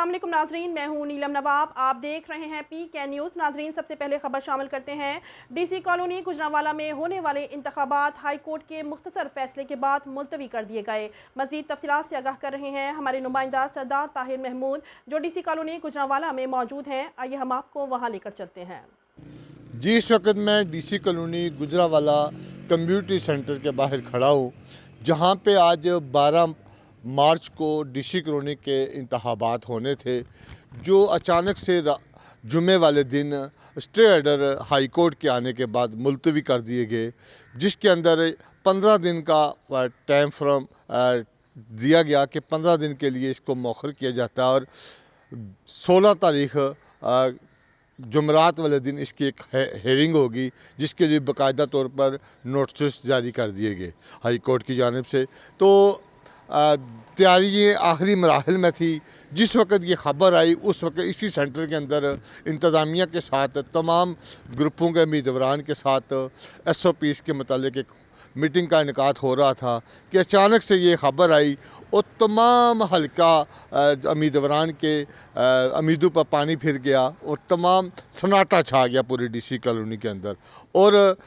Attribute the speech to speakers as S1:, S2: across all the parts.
S1: अस्सलामुअलैकुम नाजरीन, मैं हूं नीलम नवाब। आप देख रहे हैं PK न्यूज़। नाजरीन, सबसे पहले खबर शामिल करते हैं। DC कॉलोनी गुजरांवाला में होने वाले इंतखाबात हाई कोर्ट के मुख्तसर फैसले के बाद मुलतवी कर दिए गए। मजीद तफसीलात से आगाह कर रहे हैं हमारे नुमाइंदा सरदार ताहिर महमूद, जो DC कॉलोनी गुजरांवाला में मौजूद हैं। आइए हम आपको वहाँ लेकर चलते हैं।
S2: जी, इस वक्त मैं DC colony Gujranwala community centre के बाहर खड़ा हूँ, जहाँ पे आज 12 मार्च को DC कॉलोनी के इंतखाबात होने थे, जो अचानक से जुमे वाले दिन स्टे ऑर्डर हाई कोर्ट के आने के बाद मुलतवी कर दिए गए, जिसके अंदर 15 दिन का टाइम फ्रेम दिया गया कि 15 दिन के लिए इसको मौखर किया जाता है और 16 तारीख जुमरात वाले दिन इसकी एक हेयरिंग होगी, जिसके लिए बाकायदा तौर पर नोटिस जारी कर दिए गए हाई कोर्ट की जानिब से। तो तैयारी ये आखिरी मराहल में थी। जिस वक्त ये ख़बर आई उस वक्त इसी सेंटर के अंदर इंतज़ामिया के साथ तमाम ग्रुपों के उम्मीदवारान के साथ SOPs के मतलब एक मीटिंग का इनकाद हो रहा था कि अचानक से ये ख़बर आई और तमाम हल्का उम्मीदवारान के उम्मीदों पर पानी फिर गया और तमाम सन्नाटा छा गया पूरी DC कॉलोनी के अंदर, और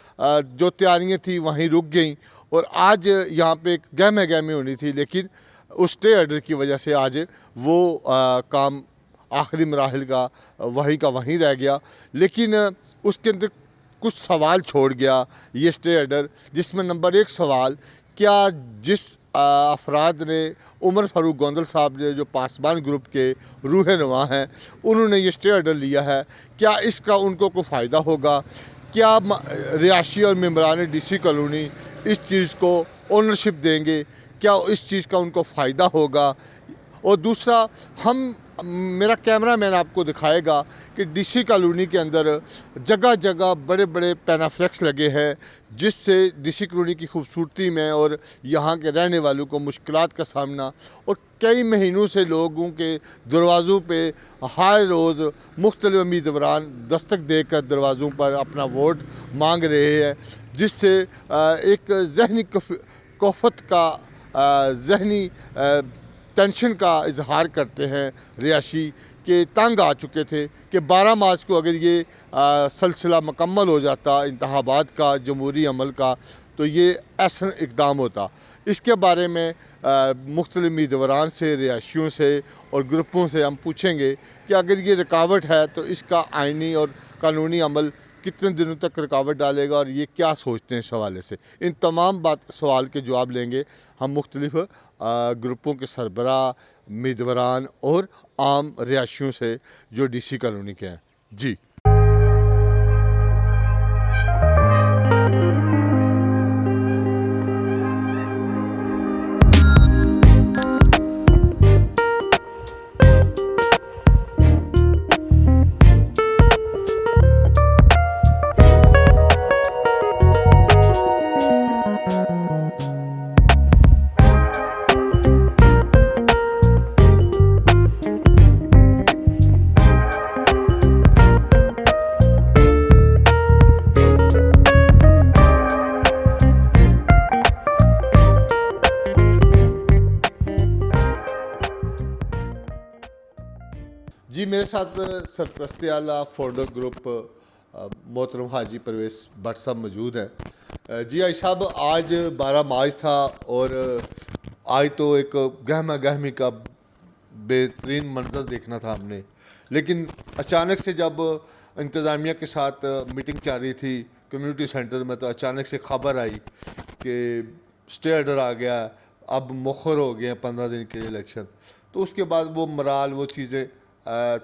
S2: जो तैयारियां थी वहीं रुक गई। और आज यहाँ पे गहमे गहमे होनी थी, लेकिन उस स्टे ऑर्डर की वजह से आज वो काम आखिरी मराहल का वहीं रह गया। लेकिन उसके अंदर कुछ सवाल छोड़ गया ये स्टे ऑर्डर, जिसमें नंबर 1 सवाल, क्या जिस अफराद ने उमर फारूक गोंदल साहब ने जो पासबान ग्रुप के रूह नवा हैं, उन्होंने ये स्टे ऑर्डर लिया है, क्या इसका उनको कोई फ़ायदा होगा? क्या रिहायशी और मेम्बरान DC कॉलोनी इस चीज़ को ओनरशिप देंगे? क्या इस चीज़ का उनको फ़ायदा होगा? और दूसरा, मेरा कैमरा मैन आपको दिखाएगा कि DC कॉलोनी के अंदर जगह जगह बड़े बड़े पैनाफ्लेक्स लगे हैं, जिससे DC कॉलोनी की खूबसूरती में और यहाँ के रहने वालों को मुश्किलात का सामना, और कई महीनों से लोगों के दरवाज़ों पे हर रोज़ मुख्तलिफ उम्मीदवारान दस्तक देकर दरवाज़ों पर अपना वोट मांग रहे हैं, जिससे एक जहनी कोफत का जहनी टेंशन का इजहार करते हैं रिहायशी के तंग आ चुके थे कि 12 मार्च को अगर ये सिलसिला मुकम्मल हो जाता इंतखाबात का, जमहूरी अमल का, तो ये ऐसा इकदाम होता। इसके बारे में मुख्तलिफ उम्मीदवारान से, रिहायशियों से और ग्रुपों से हम पूछेंगे कि अगर ये रुकावट है तो इसका आइनी और कानूनी अमल कितने दिनों तक रुकावट डालेगा और ये क्या सोचते हैं इस हवाले से। इन तमाम सवाल के जवाब लेंगे हम मुख्तलिफ ग्रुपों के सरबरा, उम्मीदवारान और आम रिहायशियों से जो DC कॉलोनी के हैं। जी, मेरे साथ सरपरस्ती आला फोल्डर ग्रुप मोहतरम हाजी परवेज़ भट्ट साहब मौजूद हैं। जी हाजी साहब, आज 12 मार्च था और आज तो एक गहमा गहमी का बेहतरीन मंजर देखना था हमने, लेकिन अचानक से जब इंतज़ामिया के साथ मीटिंग चल रही थी कम्युनिटी सेंटर में, तो अचानक से ख़बर आई कि स्टे ऑर्डर आ गया, अब मुखर हो गए हैं 15 दिन के इलेक्शन। तो उसके बाद वो मराल, वो चीज़ें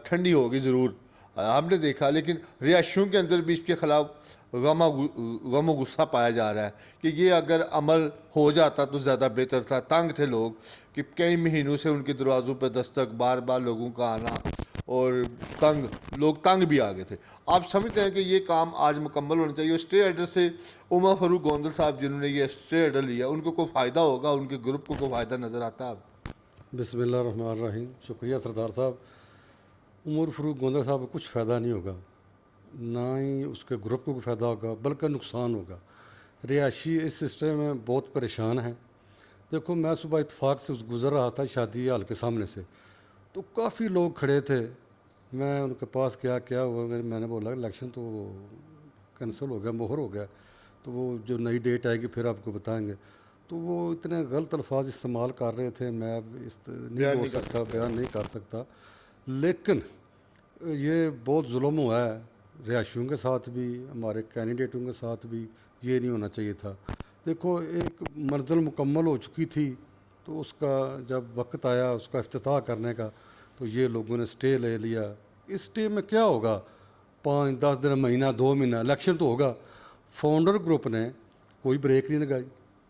S2: ठंडी होगी ज़रूर, हमने देखा। लेकिन रिहायशियों के अंदर भी इसके ख़िलाफ़ गम गुस्सा पाया जा रहा है कि ये अगर अमल हो जाता तो ज़्यादा बेहतर था। तंग थे लोग कि कई महीनों से उनके दरवाज़ों पर दस्तक, बार बार लोगों का आना, और लोग तंग भी आ गए थे। आप समझते हैं कि ये काम आज मुकम्मल होना चाहिए? स्टे ऑर्डर से उमर फारूक गोंदल साहब जिन्होंने ये स्टे ऑर्डर लिया, उनको कोई फ़ायदा होगा? उनके ग्रुप को कोई फ़ायदा नज़र आता है?
S3: बिस्मिल्लाहिर्रहमानिर्रहीम। शुक्रिया सरदार साहब। उमर फारूक गोंदल साहब को कुछ फ़ायदा नहीं होगा, ना ही उसके ग्रुप को कोई फ़ायदा होगा, बल्कि नुकसान होगा। रिहायशी इस सिस्टम में बहुत परेशान हैं। देखो, मैं सुबह इत्तेफाक से गुज़र रहा था शादी हाल के सामने से, तो तो काफ़ी लोग खड़े थे। मैं उनके पास क्या हुआ, मैंने बोला इलेक्शन तो कैंसिल हो गया, मोहर हो गया, तो वो जो नई डेट आएगी फिर आपको बताएंगे। तो वो इतने गलत अल्फाज इस्तेमाल कर रहे थे, मैं अब नहीं बोल सकता, बयान नहीं कर सकता। लेकिन ये बहुत जुल्म हुआ है रिहायशियों के साथ भी, हमारे कैंडिडेटों के साथ भी। ये नहीं होना चाहिए था। देखो, एक मंजिल मुकम्मल हो चुकी थी, तो उसका जब वक्त आया उसका इफ्तिताह करने का, तो ये लोगों ने स्टे ले लिया। इस स्टे में क्या होगा, 5-10 दिन, महीना 2 महीना, इलेक्शन तो होगा। फाउंडर ग्रुप ने कोई ब्रेक नहीं लगाई,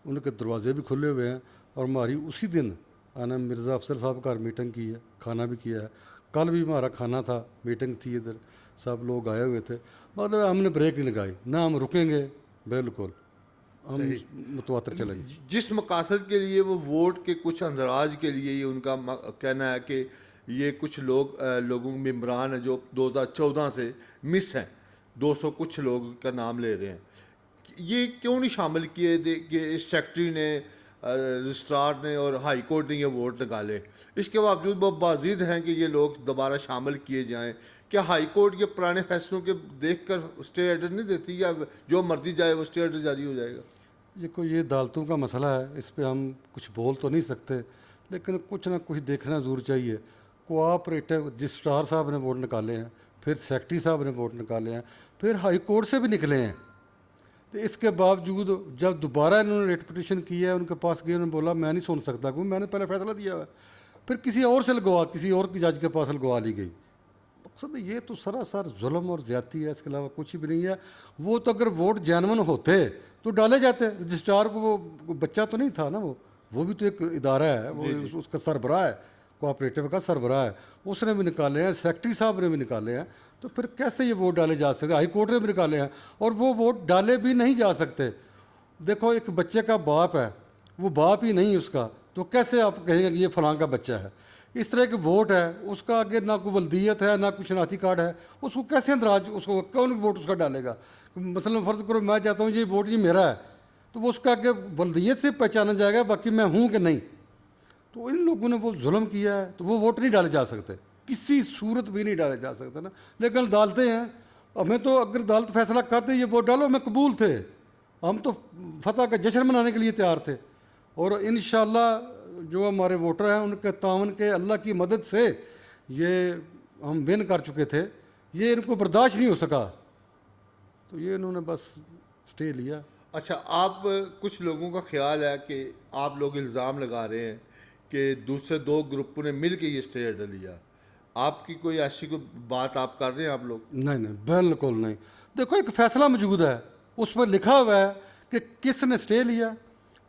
S3: उनके दरवाजे भी खुले हुए हैं। और हमारी उसी दिन आना मिर्ज़ा अफसर साहब का मीटिंग की है, खाना भी किया है। कल भी हमारा खाना था, मीटिंग थी, इधर सब लोग आए हुए थे। मतलब हमने ब्रेक नहीं लगाई, ना हम रुकेंगे, बिल्कुल हम मुतवातर चलेंगे।
S2: जिस मकासद के लिए वो वोट के कुछ अंदराज के लिए ये उनका कहना है कि ये कुछ लोगों मेम्बरान है जो 2014 से मिस हैं, 200 कुछ लोग का नाम ले रहे हैं, ये क्यों नहीं शामिल किए कि सेक्रेटरी ने, रजिस्ट्रार ने और हाई कोर्ट ने ये वोट निकाले? इसके बावजूद वो बाजिद हैं कि ये लोग दोबारा शामिल किए जाएं। क्या हाई कोर्ट के पुराने फैसलों के देखकर स्टे ऑर्डर नहीं देती, या जो मर्जी जाए वो स्टे ऑर्डर जारी हो जाएगा?
S3: ये अदालतों का मसला है, इस पे हम कुछ बोल तो नहीं सकते, लेकिन कुछ ना कुछ देखना ज़रूर चाहिए। कोऑपरेटिव रजिस्ट्रार साहब ने वोट निकाले हैं, फिर सेक्रेटरी साहब ने वोट निकाले हैं, फिर हाई कोर्ट से भी निकले हैं। तो इसके बावजूद जब दोबारा इन्होंने रेट पिटिशन की है, उनके पास गए, उन्होंने बोला मैं नहीं सुन सकता क्योंकि मैंने पहले फैसला दिया हुआ है। फिर किसी और से लगवा, किसी और की जज के पास लगवा ली गई। मकसद ये तो सरासर जुल्म और ज़्यादती है, इसके अलावा कुछ भी नहीं है। वो तो अगर वोट जेन्युइन होते तो डाले जाते। रजिस्ट्रार को वो बच्चा तो नहीं था ना, वो भी तो एक इदारा है, वो उसका सरबराह है, कोऑपरेटिव का सरबराह है, उसने भी निकाले हैं, सेक्रेटरी साहब ने भी निकाले हैं। तो फिर कैसे ये वोट डाले जा सकते? हाई कोर्ट ने भी निकाले हैं, और वो वोट डाले भी नहीं जा सकते। देखो, एक बच्चे का बाप है, वो बाप ही नहीं उसका, तो कैसे आप कहेंगे कि ये फलां का बच्चा है? इस तरह के वोट है, उसका आगे ना कोई वल्दियत है, ना कुछ शनाख्ती कार्ड है, उसको कैसे अंदराज, उसको कौन वोट उसका डालेगा? मतलब फ़र्ज़ करो मैं चाहता हूँ ये वोट ये मेरा है, तो वो उसका आगे वल्दियत से पहचाना जाएगा, बाकी मैं हूँ कि नहीं। तो इन लोगों ने वो जुल्म किया है, तो वो वोट नहीं डाले जा सकते, किसी सूरत भी नहीं डाले जा सकते ना। लेकिन अदालतें हैं, हमें तो अगर अदालत फैसला करते ये वोट डालो, हमें कबूल थे, हम तो फतह का जश्न मनाने के लिए तैयार थे। और इंशाअल्लाह जो हमारे वोटर हैं उनके तावन के, अल्लाह की मदद से ये हम विन कर चुके थे। ये इनको बर्दाश्त नहीं हो सका, तो ये इन्होंने बस स्टे लिया।
S2: अच्छा, आप कुछ लोगों का ख्याल है कि आप लोग इल्ज़ाम लगा रहे हैं कि दूसरे 2 ग्रुपों ने मिल के ये स्टे ऑर्डर लिया, आपकी कोई ऐसी कोई बात आप कर रहे हैं आप लोग?
S3: नहीं नहीं, बिल्कुल नहीं। देखो, एक फैसला मौजूद है, उस पर लिखा हुआ है कि किसने स्टे लिया,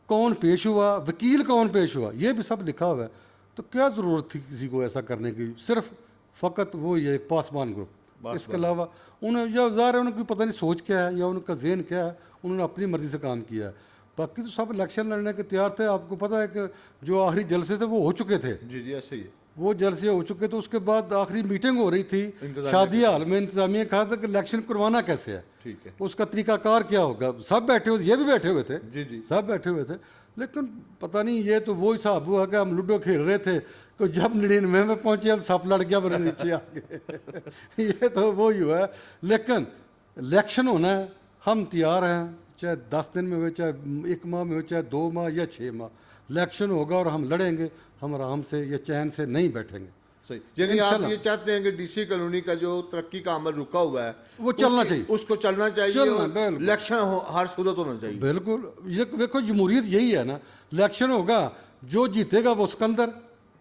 S3: कौन पेश हुआ, वकील कौन पेश हुआ, ये भी सब लिखा हुआ है। तो क्या ज़रूरत थी किसी को ऐसा करने की? सिर्फ फ़कत वो ये पासबान ग्रुप, इसके अलावा उन्हें या ज़ाहिर है उनकी पता नहीं सोच क्या है या उनका जहन क्या है, उन्होंने अपनी मर्ज़ी से काम किया है। बाकी तो सब इलेक्शन लड़ने के तैयार थे। आपको पता है कि जो आखिरी जलसे थे वो हो चुके थे।
S2: जी जी, ऐसे ही है।
S3: वो जलसे हो चुके, तो उसके बाद आखिरी मीटिंग हो रही थी शादी हाल में। इंतजामिया कहा था कि इलेक्शन करवाना कैसे है,
S2: ठीक है,
S3: उसका तरीकाकार क्या होगा। सब बैठे हुए, ये भी बैठे हुए थे,
S2: जी जी,
S3: सब बैठे हुए थे। लेकिन पता नहीं, ये तो वो हिसाब हुआ कि हम लूडो खेल रहे थे, तो जब 99 में पहुंचे हम सप लड़ गया, मेरे नीचे आ गए। ये तो वो ही हुआ है। लेकिन इलेक्शन होना है, हम तैयार हैं, चाहे 10 दिन में हो, चाहे 1 माह में हो, चाहे 2 माह या 6 माह, इलेक्शन होगा और हम लड़ेंगे। हम आराम से या चैन से नहीं बैठेंगे।
S2: सही। यानी आप ये चाहते हैं कि डीसी कॉलोनी का जो तरक्की का अमल रुका हुआ है
S3: वो चलना चाहिए,
S2: उसको चलना चाहिए, इलेक्शन हर सूरत होना चाहिए।
S3: बिल्कुल। ये देखो, जमहूरियत यही है ना, इलेक्शन होगा, जो जीतेगा वो सिकंदर,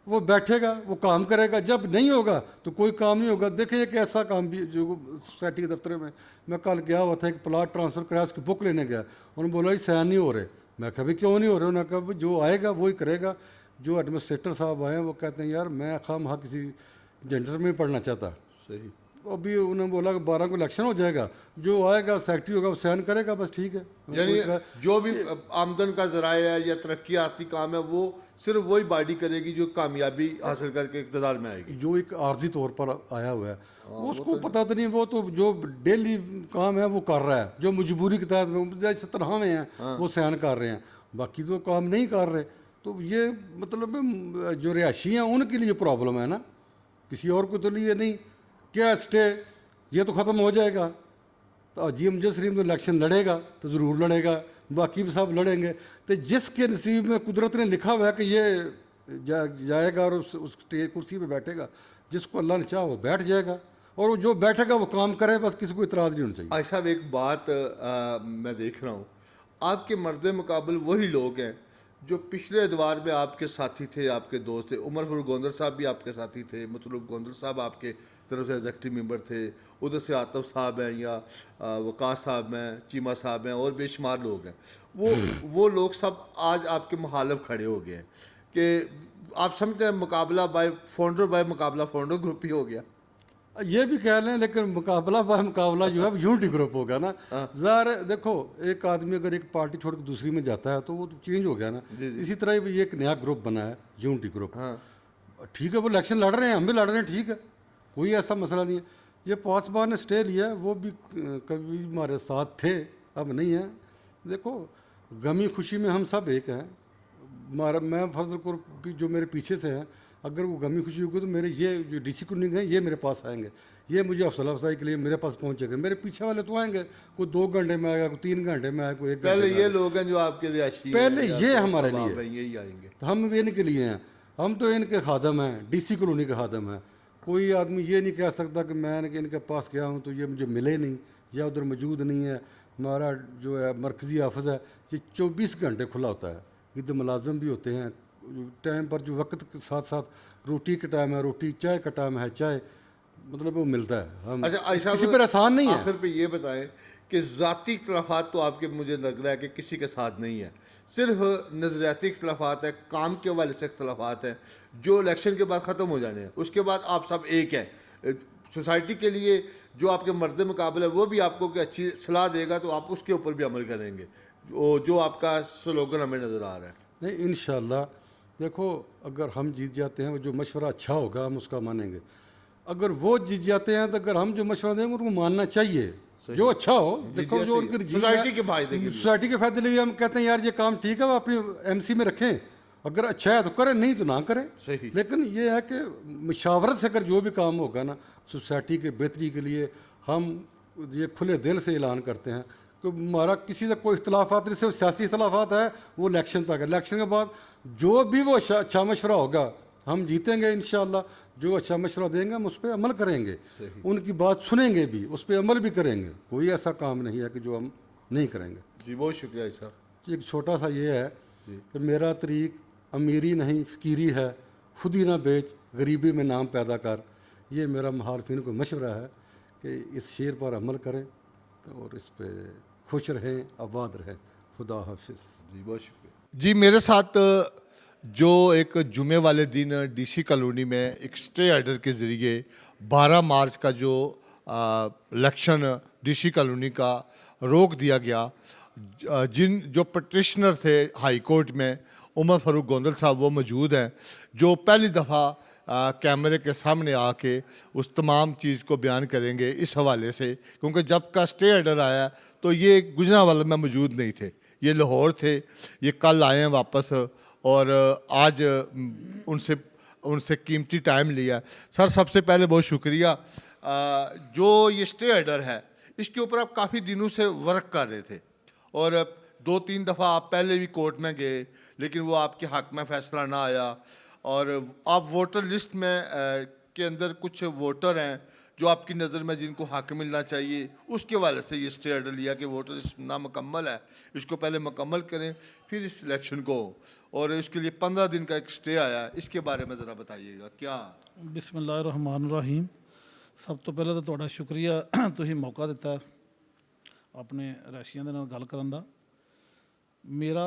S3: वो बैठेगा, वो काम करेगा। जब नहीं होगा तो कोई काम नहीं होगा। देखिए, एक ऐसा काम भी जो सोसाइटी के दफ्तर में मैं कल गया हुआ था, एक प्लाट ट्रांसफ़र कराया, उसकी बुक लेने गया, उन्होंने बोला ये साइन नहीं हो रहे। मैं कहा भाई क्यों नहीं हो रहे? उन्होंने कहा जो आएगा वही करेगा। जो एडमिनिस्ट्रेटर साहब आए हैं वो कहते हैं यार मैं खामखा किसी जेंडर में पढ़ना चाहता।
S2: सही।
S3: अभी उन्होंने बोला कि 12 को इलेक्शन हो जाएगा, जो आएगा सेक्रेटरी होगा वो साइन करेगा, बस ठीक है।
S2: यानी जो भी आमदन का जराया है या तरक्याती काम है वो सिर्फ वही बॉडी करेगी जो कामयाबी हासिल करके इक़्तिदार में आएगी।
S3: जो एक आर्जी तौर पर आया हुआ है, उसको पता तो नहीं, वो तो जो डेली काम है वो कर रहा है, जो मजबूरी के तहत जैसे तनहा में है वो साइन कर रहे हैं, बाकी तो काम नहीं कर रहे। तो ये मतलब जो रिहायशी हैं उनके लिए प्रॉब्लम है ना। किसी और को तो लिए नहीं। क्या स्टे, ये तो ख़त्म हो जाएगा। तो जी मुझे शरीफ तो इलेक्शन लड़ेगा तो ज़रूर लड़ेगा, बाकी भी सब लड़ेंगे। तो जिसके नसीब में कुदरत ने लिखा हुआ है कि ये जाएगा और उस कुर्सी पे बैठेगा, जिसको अल्लाह ने चाहा वो बैठ जाएगा, और वो जो बैठेगा वो काम करे, बस किसी को इतराज़ नहीं होना चाहिए।
S2: भाई साहब एक बात मैं देख रहा हूँ, आपके मर्द मुकाबल वही लोग हैं जो पिछले अदवार में आपके साथी थे, आपके दोस्त थे। उमर फारूक गोंदर साहब भी आपके साथी थे, मतलूब गोंदर साहब आपके तरफ से एग्जेक्टिव मेंबर थे, उधर से आतफ साहब हैं या वकास साहब हैं, चीमा साहब हैं और बेशुमार लोग हैं। वो लोग सब आज आपके मुखालिफ खड़े हो गए हैं कि आप समझते हैं मुकाबला बाय मुकाबला फाउंडर ग्रुप ही हो गया।
S3: ये भी कह लें, लेकिन मुकाबला बाय मुकाबला जो है यूनिटी ग्रुप होगा ना। ज़ाहिर है, देखो एक आदमी अगर एक पार्टी छोड़ के दूसरी में जाता है तो वो तो चेंज हो गया ना। इसी तरह भी ये एक नया ग्रुप बना है, यूनिटी ग्रुप। ठीक है, वो इलेक्शन लड़ रहे हैं, हम भी लड़ रहे हैं, ठीक है, कोई ऐसा मसला नहीं है। ये पासवान ने स्टे लिया, वो भी कभी हमारे साथ थे, अब नहीं है। देखो गमी खुशी में हम सब एक हैं। मैं फजल को भी जो मेरे पीछे से हैं, अगर वो गमी खुशी होगी तो मेरे ये जो डीसी कुनिंग हैं ये मेरे पास आएंगे, ये मुझे हौसला अफजाई के लिए मेरे पास पहुंचेंगे। मेरे पीछे वाले तो आएंगे, कोई 2 घंटे में आएगा, कोई 3 घंटे में आएगा, कोई 1
S2: पहले
S3: घंटे
S2: ये लोग हैं जो आपके रिहायशी
S3: पहले ये हमारे लिए
S2: यही आएंगे।
S3: तो हम इनके लिए हैं, हम तो इनके खादम हैं, डीसी कॉलोनी के खादम हैं। कोई आदमी ये नहीं कह सकता कि मैं इनके पास गया हूँ तो ये मुझे मिले नहीं या उधर मौजूद नहीं है। हमारा जो है मरकज़ी ऑफिस है ये 24 घंटे खुला होता है, इधर मुलाजम भी होते हैं। टाइम पर जो वक्त के साथ साथ रोटी का टाइम है रोटी, चाय का टाइम है चाय, मतलब वो मिलता है। हम
S2: अच्छा
S3: किसी पर एहसान नहीं है।
S2: आखिर पे ये बताएं कि ज़ाती इख्तलाफात तो आपके मुझे लग रहा है कि किसी के साथ नहीं है, सिर्फ नज़रियाती इख्तलाफात है, काम के हवाले से इख्तलाफात हैं जो इलेक्शन के बाद ख़त्म हो जाने हैं। उसके बाद आप सब एक हैं। सोसाइटी के लिए जो आपके मर्द मुकाबले है वो भी आपको कि अच्छी सलाह देगा तो आप उसके ऊपर भी अमल करेंगे, जो आपका स्लोगन हमें नज़र आ रहा है।
S3: नहीं, इंशाल्लाह देखो अगर हम जीत जाते हैं, वो जो मशवरा अच्छा होगा हम उसका मानेंगे। अगर वो जीत जाते हैं तो अगर हम जो मशवरा देंगे उनको मानना चाहिए, जो अच्छा हो। देखो जो उनकी
S2: सोसाइटी के फायदे के लिए,
S3: सोसाइटी के फायदे लिए हम कहते हैं यार ये काम ठीक है, वो अपनी एमसी में रखें, अगर अच्छा है तो करें, नहीं तो ना करें।
S2: सही।
S3: लेकिन ये है कि मुशावरत से अगर जो भी काम होगा ना सोसाइटी के बेहतरी के लिए, हम ये खुले दिल से ऐलान करते हैं कि हमारा किसी से कोई इख्तलाफात नहीं, सिर्फ सियासी इख्तलाफात है वो इलेक्शन तक है। इलेक्शन के बाद जो भी वो अच्छा मशवरा होगा हम जीतेंगे इंशाल्लाह। जो अच्छा मशवरा देंगे हम उस पर अमल करेंगे, उनकी बात सुनेंगे भी, उस पर अमल भी करेंगे। कोई ऐसा काम नहीं है कि जो हम नहीं करेंगे।
S2: जी बहुत शुक्रिया साहब।
S3: एक छोटा सा ये है कि मेरा तरीक अमीरी नहीं फ़कीरी है, खुद ही ना बेच गरीबी में नाम पैदा कर। ये मेरा मुखालफिन को मशवरा है कि इस शेर पर अमल करें और इस पे खुश रहें, आबाद रहें। खुदा हाफिज़।
S2: जी बहुत शुक्रिया। जी मेरे साथ जो एक जुमे वाले दिन डीसी कॉलोनी में एक स्टे ऑर्डर के ज़रिए 12 मार्च का जो इलेक्शन डीसी कॉलोनी का रोक दिया गया, जो पटिशनर थे हाई कोर्ट में उमर फारूक गोंदल साहब वो मौजूद हैं, जो पहली दफ़ा कैमरे के सामने आके उस तमाम चीज़ को बयान करेंगे इस हवाले से, क्योंकि जब का स्टे ऑर्डर आया तो ये गुजरांवाला में मौजूद नहीं थे, ये लाहौर थे, ये कल आए हैं वापस और आज उनसे कीमती टाइम लिया। सर सबसे पहले बहुत शुक्रिया। जो ये स्टे ऑर्डर है इसके ऊपर आप काफ़ी दिनों से वर्क कर रहे थे और 2-3 दफ़ा आप पहले भी कोर्ट में गए लेकिन वो आपके हक़ में फ़ैसला ना आया, और आप वोटर लिस्ट में के अंदर कुछ वोटर हैं जो आपकी नज़र में जिनको हक़ मिलना चाहिए, उसके वाले से ये स्टे ऑर्डर लिया कि वोटर लिस्ट नामुकम्मल है, इसको पहले मुकम्मल करें फिर इस इलेक्शन को, और इसके लिए 15 दिन का एक स्टे आया, इसके बारे में ज़रा बताइएगा क्या।
S4: बिस्मिल्लाहिर्रहमानिर्रहीम। सब तो पहले तो तुहाडा शुक्रिया, तुसीं मौका दिता अपने रैशियां दे नाल गल करन दा। मेरा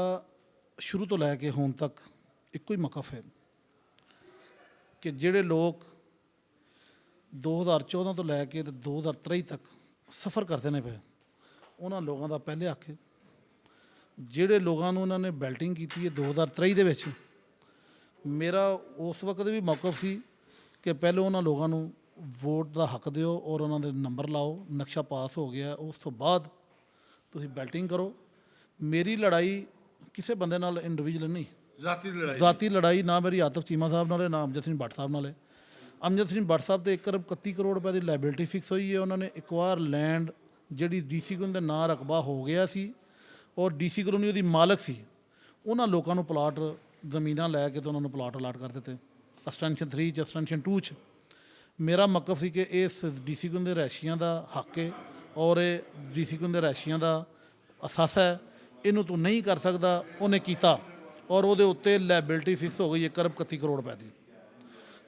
S4: शुरू तो लैके हुण तक इक्को ही मौक़िफ़ है कि जिहड़े लोग 2014 तो लैके 2023 तक सफ़र करते ने पे, उन्हां लोगों का पहले हक है। जिहड़े लोगों नूं उन्होंने बैल्टिंग की है 2023 दे विच, मेरा उस वक्त भी मौक़िफ़ सी कि पहले उन्हां लोगों नूं वोट का हक दिओ और उन्होंने नंबर लाओ, नक्शा पास हो गया उस तो बाद तुसीं बैल्टिंग करो। मेरी लड़ाई किसी बंदे नाल इंडिविजुअल नहीं, ज़ाती लड़ाई ना मेरी आतफ चीमा साहब नाल, ना अमजद सिंह भट्ट साहब नाल। ਅਮਜਦ ਸਿੰਘ ਭੱਟ ਸਾਹਿਬ ਤੇ 1 ਅਰਬ 31 ਕਰੋੜ ਰੁਪਏ ਦੀ ਲਾਇਬਿਲਿਟੀ ਫਿਕਸ ਹੋਈ ਹੈ। ਉਹਨਾਂ ਨੇ ਇੱਕ ਵਾਰ ਲੈਂਡ ਜਿਹੜੀ ਡੀਸੀ ਕਲੋਨੀ ਦੇ ਨਾਂ ਰਕਬਾ ਹੋ ਗਿਆ ਸੀ ਔਰ ਡੀਸੀ ਕਲੋਨੀ ਉਹਦੀ ਮਾਲਕ ਸੀ, ਉਹਨਾਂ ਲੋਕਾਂ ਨੂੰ ਪਲਾਟ ਜ਼ਮੀਨਾਂ ਲੈ ਕੇ ਤੇ ਉਹਨਾਂ ਨੂੰ ਪਲਾਟ ਅਲਾਟ ਕਰ ਦਿੱਤੇ ਐਕਸਟੈਂਸ਼ਨ 3 'ਚ ਐਕਸਟੈਂਸ਼ਨ 2 'ਚ। ਮੇਰਾ ਮਕਸਦ ਸੀ ਕਿ ਇਸ ਡੀਸੀ ਕਲੋਨੀ ਦੇ ਰਹਿਸ਼ੀਆਂ ਦਾ ਹੱਕ ਹੈ ਔਰ ਇਹ ਡੀਸੀ ਕਲੋਨੀ ਦੇ ਰਹਿਸ਼ੀਆਂ ਦਾ ਅਸਾਸ ਹੈ, ਇਹਨੂੰ ਤੂੰ ਨਹੀਂ ਕਰ ਸਕਦਾ। ਉਹਨੇ ਕੀਤਾ ਔਰ ਉਹਦੇ ਉੱਤੇ ਲਾਇਬਿਲਿਟੀ ਫਿਕਸ ਹੋ ਗਈ 1 ਅਰਬ 31 ਕਰੋੜ ਰੁਪਏ ਦੀ।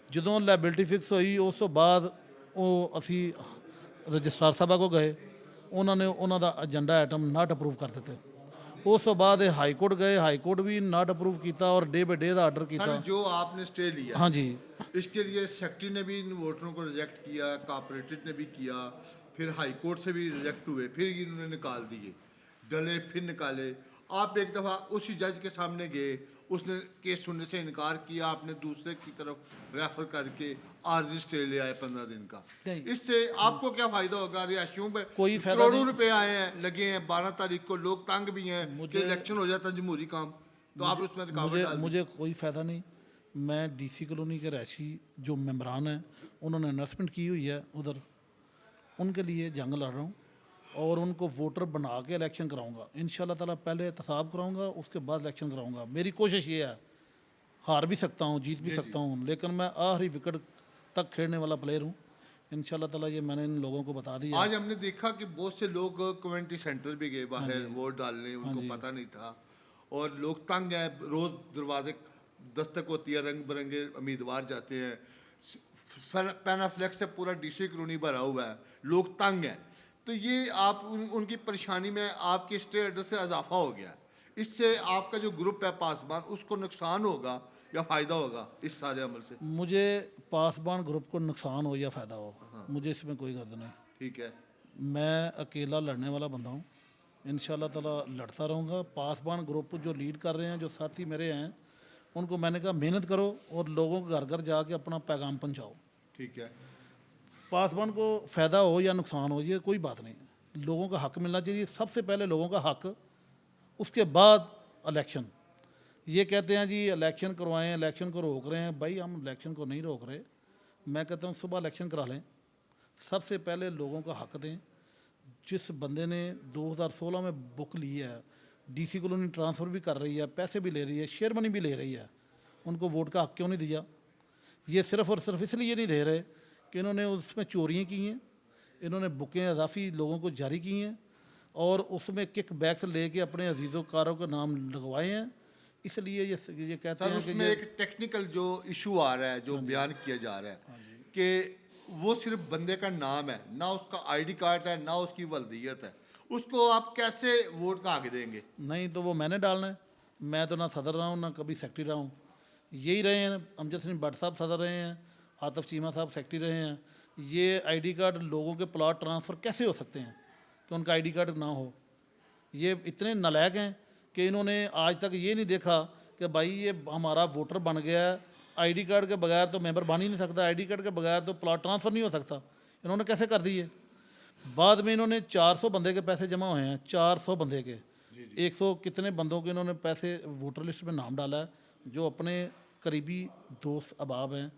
S4: ਜਦੋਂ ਲਾਇਬਿਲਿਟੀ ਫਿਕਸ ਹੋਈ ਉਸ ਤੋਂ ਬਾਅਦ ਉਹ ਅਸੀਂ ਰਜਿਸਟਰਾਰ ਸਾਹਿਬਾਂ ਕੋਲ ਗਏ, ਉਹਨਾਂ ਨੇ ਉਹਨਾਂ ਦਾ ਏਜੰਡਾ ਆਈਟਮ ਨਾਟ ਅਪਰੂਵ ਕਰ ਦਿੱਤੇ। ਉਸ ਤੋਂ ਬਾਅਦ ਇਹ ਹਾਈ ਕੋਰਟ ਗਏ, ਹਾਈ ਕੋर्ट भी नाट अप्रूव किया और डे बाई डे का आर्डर किया।
S2: सर जो आपने स्टे लिया,
S4: हाँ जी,
S2: इसके लिए सेक्रेटरी ने भी इन वोटरों को रिजेक्ट किया, कॉपरेटिव ने भी किया, फिर हाई कोर्ट से भी रिजेक्ट हुए, फिर इन्होंने निकाल दिए, डले फिर निकाले। आप एक दफ़ा उसी जज के सामने गए, उसने केस सुनने से इनकार किया, आपने दूसरे की तरफ रेफर करके आर्जी स्टे ले आए 15 दिन का।
S4: नहीं।
S2: इससे आपको क्या फायदा होगा? रिहायशियों पे
S4: कोई फायदा
S2: करोड़ों
S4: नहीं।
S2: रुपए आए हैं, लगे हैं, 12 तारीख को लोग तंग भी हैं कि इलेक्शन हो जाता है जमहूरी काम, तो आप उसमें रुकावट डाल दीजिए।
S4: मुझे कोई फ़ायदा नहीं। मैं डीसी कॉलोनी के रहशी जो मेम्बरान हैं, उन्होंने इन्वेस्टमेंट की हुई है उधर, उनके लिए जंग लड़ रहा हूँ और उनको वोटर बना के इलेक्शन कराऊंगा इंशाल्लाह ताला। पहले एहतसाब कराऊंगा, उसके बाद इलेक्शन कराऊंगा। मेरी कोशिश ये है, हार भी सकता हूँ, जीत भी सकता हूँ, लेकिन मैं आखिरी विकेट तक खेलने वाला प्लेयर हूँ इंशाल्लाह ताला। ये मैंने इन लोगों को बता दिया।
S2: आज हमने देखा कि बहुत से लोग कम्युनिटी सेंटर भी गए बाहर वोट डालने, उनको पता नहीं था और लोग तंग हैं। रोज दरवाजे दस्तक होती है, रंग बिरंगे उम्मीदवार जाते हैं, पैनाफ्लेक्स से पूरा डीसी कॉलोनी भरा हुआ है, लोग तंग हैं। तो ये आप उनकी परेशानी में आपके स्टे ऑर्डर से इजाफा हो गया, इससे आपका जो ग्रुप है पासबान उसको नुकसान होगा या फ़ायदा होगा इस सारे अमल से?
S4: मुझे पासबान ग्रुप को नुकसान हो या फ़ायदा हो, मुझे इसमें कोई गर्द नहीं।
S2: ठीक है,
S4: मैं अकेला लड़ने वाला बंदा हूँ, इंशाल्लाह ताला लड़ता रहूँगा। पासबान ग्रुप जो लीड कर रहे हैं, जो साथी मेरे हैं, उनको मैंने कहा मेहनत करो और लोगों के घर घर जाके अपना पैगाम पहुँचाओ।
S2: ठीक है।
S4: पासबान को फ़ायदा हो या नुकसान हो, ये कोई बात नहीं। लोगों का हक मिलना चाहिए, सबसे पहले लोगों का हक, उसके बाद इलेक्शन। ये कहते हैं जी इलेक्शन करवाएं, इलेक्शन को रोक रहे हैं। भाई हम इलेक्शन को नहीं रोक रहे, मैं कहता हूँ सुबह इलेक्शन करा लें। सबसे पहले लोगों का हक दें। जिस बंदे ने 2016 में बुक ली है, डीसी कॉलोनी ट्रांसफ़र भी कर रही है, पैसे भी ले रही है, शेयर मनी भी ले रही है, उनको वोट का हक क्यों नहीं दिया? ये सिर्फ़ और सिर्फ इसलिए नहीं दे रहे कि इन्होंने उसमें चोरियाँ की हैं, इन्होंने बुकें अजाफी लोगों को जारी की हैं और उसमें किक बैक्स लेके अपने अजीज़ोकारों के नाम लगवाए हैं। इसलिए ये कहते
S2: सर
S4: हैं कि
S2: उसमें एक टेक्निकल जो इशू आ रहा है, जो बयान किया जा रहा है कि वो सिर्फ बंदे का नाम है, ना उसका आईडी कार्ड है, ना उसकी वल्दियत है, उसको आप कैसे वोट का आगे देंगे?
S4: नहीं तो वो मैंने डालना है। मैं तो ना सदर रहा हूँ ना कभी सेक्रेटरी रहा हूँ, यही रहे हैं। अमजद सिंह भट्ट साहब सदर रहे हैं, आतिफ चीमा साहब सेक्रेटरी रहे हैं। ये आईडी कार्ड लोगों के प्लॉट ट्रांसफ़र कैसे हो सकते हैं कि उनका आईडी कार्ड ना हो? ये इतने नालायक हैं कि इन्होंने आज तक ये नहीं देखा कि भाई ये हमारा वोटर बन गया है, आईडी कार्ड के बगैर तो मेंबर बन ही नहीं सकता, आईडी कार्ड के बगैर तो प्लॉट ट्रांसफ़र नहीं हो सकता। इन्होंने कैसे कर दिए? बाद में इन्होंने 400 बंदे के पैसे जमा हुए हैं, 400 बंदे के, 100 कितने बंदों के इन्होंने पैसे वोटर लिस्ट में नाम डाला है, जो अपने करीबी दोस्त अहबाब हैं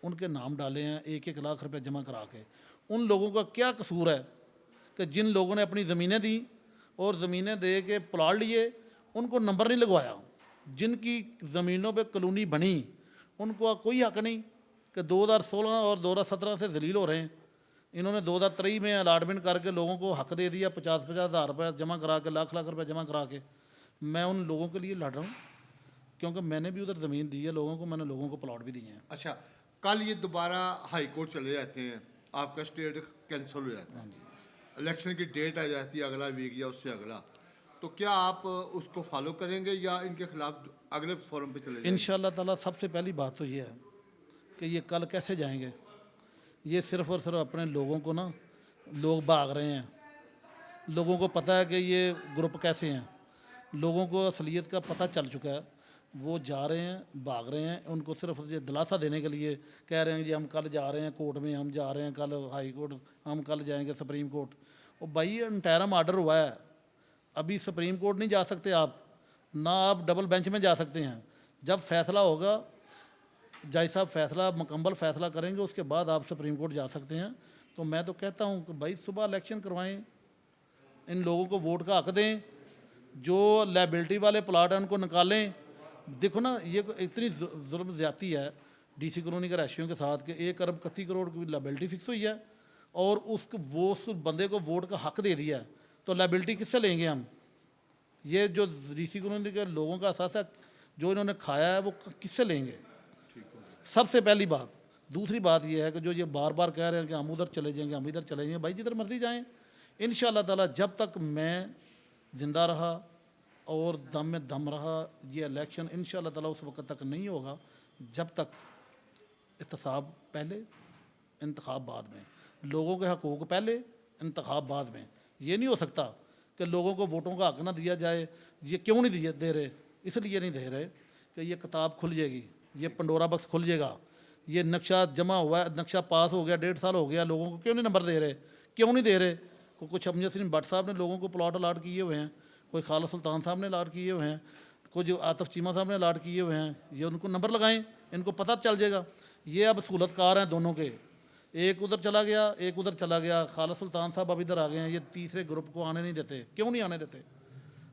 S4: उनके नाम डाले हैं 1-1 लाख रुपए जमा करा के। उन लोगों का क्या कसूर है कि जिन लोगों ने अपनी ज़मीनें दी और ज़मीनें दे के प्लाट लिए, उनको नंबर नहीं लगवाया। जिनकी ज़मीनों पे कॉलोनी बनी उनको कोई हक नहीं कि 2016 और 2017 से जलील हो रहे हैं। इन्होंने 2023 में अलाटमेंट करके लोगों को हक दे दिया, 50-50 हज़ार रुपये जमा करा के, लाख रुपये जमा करा के। मैं उन लोगों के लिए लड़ रहा हूँ क्योंकि मैंने भी उधर ज़मीन दी है लोगों को, मैंने लोगों को प्लॉट भी दिए हैं।
S2: अच्छा, कल ये दोबारा हाई कोर्ट चले जाते हैं, आपका स्टे कैंसिल हो जाता है, इलेक्शन की डेट आ जाती है अगला वीक या उससे अगला, तो क्या आप उसको फॉलो करेंगे या इनके खिलाफ अगले फोरम पे चले जाएंगे?
S4: इंशाल्लाह ताला सबसे पहली बात तो ये है कि ये कल कैसे जाएंगे। ये सिर्फ़ और सिर्फ अपने लोगों को ना, लोग भाग रहे हैं, लोगों को पता है कि ये ग्रुप कैसे हैं, लोगों को असलियत का पता चल चुका है, वो जा रहे हैं, भाग रहे हैं। उनको सिर्फ ये दिलासा देने के लिए कह रहे हैं जी हम कल जा रहे हैं कोर्ट में, हम जा रहे हैं कल हाई कोर्ट, हम कल जाएंगे सुप्रीम कोर्ट। और भाई इंटरम आर्डर हुआ है, अभी सुप्रीम कोर्ट नहीं जा सकते आप, ना आप डबल बेंच में जा सकते हैं। जब फैसला होगा जज साहब फैसला मुकम्मल फैसला करेंगे, उसके बाद आप सुप्रीम कोर्ट जा सकते हैं। तो मैं तो कहता हूँ कि भाई सुबह इलेक्शन करवाएं, इन लोगों को वोट का हक दें, जो लाइबिलिटी वाले प्लाट हैं उनको निकालें। देखो ना, ये इतनी जुल्म ज़्यादती है डीसी कॉलोनी के रहायशियों के साथ कि 1 अरब 31 करोड़ की लाइबिलिटी फिक्स हुई है और उस बंदे को वोट का हक दे दिया है, तो लाइबिलिटी किससे लेंगे हम? ये जो डीसी कॉलोनी के लोगों का असासा है, जो इन्होंने खाया है, वो किससे लेंगे? सबसे पहली बात। दूसरी बात ये है कि जो ये बार बार कह रहे हैं कि हम उधर चले जाएंगे, हम इधर चले जाएंगे, भाई जिधर मर्जी जाएं। इंशाअल्लाह ताला जब तक मैं ज़िंदा रहा और दम में दम रहा, ये इलेक्शन इंशाअल्लाह ताला उस वक्त तक नहीं होगा जब तक एहतसाब पहले इंतखाब बाद में, लोगों के हकूक़ पहले इंतखाब बाद में। ये नहीं हो सकता कि लोगों को वोटों का हक ना दिया जाए। ये क्यों नहीं दे रहे? इसलिए नहीं दे रहे कि ये किताब खुल जाएगी, ये पंडोरा बक्स खुल जाएगा। ये नक्शा जमा हुआ है, नक्शा पास हो गया, 1.5 साल हो गया, लोगों को क्यों नहीं नंबर दे रहे? क्यों नहीं दे रहे? कुछ अमजद सिंह भट्ट साहब ने लोगों को प्लॉट अलाट किए हुए हैं, कोई खालिद सुल्तान साहब ने अलाट किए हुए हैं, कुछ आतिफ चीमा साहब ने अलाट किए हुए हैं। ये उनको नंबर लगाएं, इनको पता चल जाएगा। ये अब सहूलतकार हैं दोनों के, एक उधर चला गया, एक उधर चला गया। खालिद सुल्तान साहब अब इधर आ गए हैं, ये तीसरे ग्रुप को आने नहीं देते। क्यों नहीं आने देते?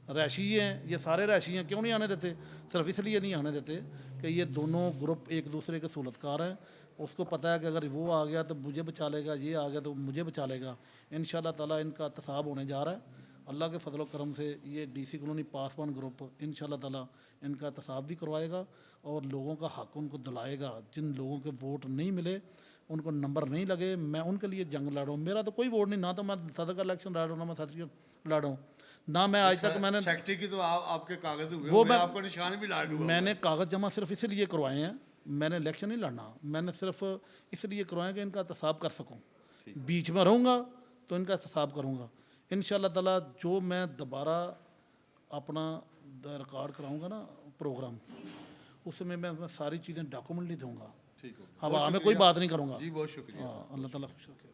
S4: रहायशी हैं, ये सारे रहायशी हैं, क्यों नहीं आने देते? सिर्फ इसलिए नहीं आने देते कि ये दोनों ग्रुप एक दूसरे के सहूलतकार हैं। उसको पता है कि अगर वो आ गया तो मुझे बचा लेगा, ये आ गया तो मुझे बचा लेगा। इंशाअल्लाह ताला इनका एहतसाब होने जा रहा है। अल्लाह के फजल करम से ये डीसी कॉलोनी पासवान ग्रुप इंशाअल्लाह ताला इनका एहतसाब भी करवाएगा और लोगों का हक उनको दिलाएगा। जिन लोगों के वोट नहीं मिले, उनको नंबर नहीं लगे, मैं उनके लिए जंग लड़ रहा हूँ। मेरा तो कोई वोट नहीं, ना तो मैं सदर का इलेक्शन लड़ रहा हूँ, ना मैं सदर लड़ रहा हूँ, ना मैं आज तक मैंने
S2: सेक्रेटरी की तो आपके कागज हुए,
S4: वो
S2: मैं आपको निशान भी ला दूंगा।
S4: मैंने कागज़ जमा सिर्फ इसलिए करवाए हैं, मैंने इलेक्शन नहीं लड़ना, मैंने सिर्फ इसलिए करवाए कि इनका एहतसाब कर सकूं। बीच में रहूँगा तो इनका एहतसाब करूँगा इंशाअल्लाह ताला। जो मैं दोबारा अपना रिकॉर्ड कराऊँगा ना प्रोग्राम, उसमें मैं सारी चीज़ें डॉक्यूमेंट नहीं दूँगा,
S2: ठीक हो,
S4: हवा में कोई बात नहीं करूँगा।
S2: जी बहुत शुक्रिया।
S4: हाँ, अल्लाह ताला खुश रखे।